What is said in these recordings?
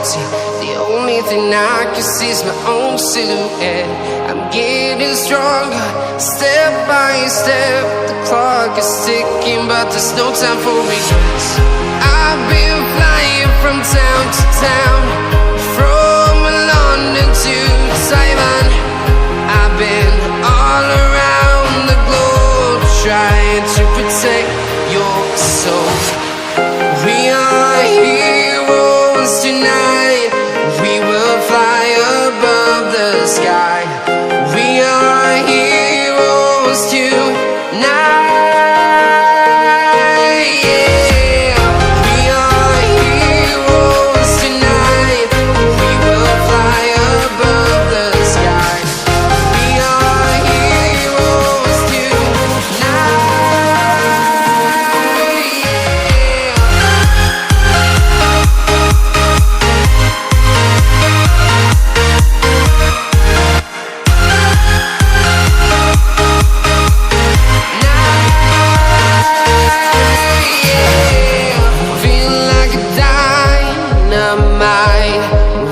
empty. The only thing I can see is my own silhouette. I'm getting stronger, step by step. The clock is ticking, but there's no time for regrets. I've been flying from town to town, from London to Taiwan. I've been all around the globe, trying to protect your soul. We are heroes tonight. We will fly above the sky. We are heroes tonight. Yeah. We are heroes tonight. We will fly above the sky. We are heroes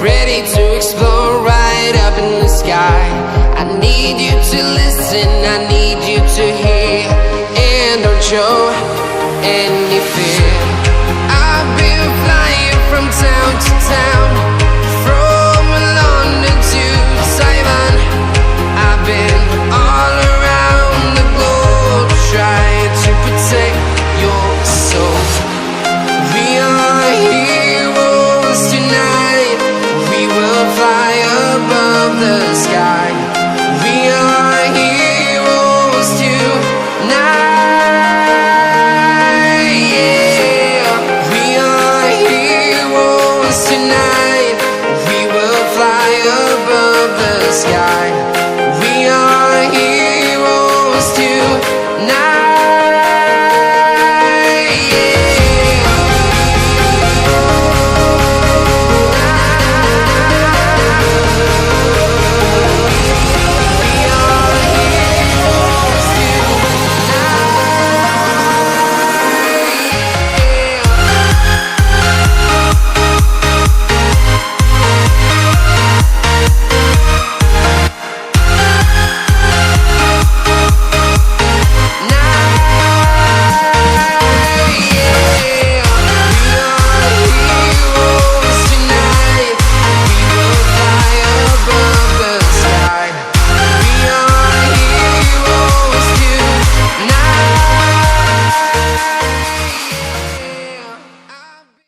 ready to explode right up in the sky. I need you to listen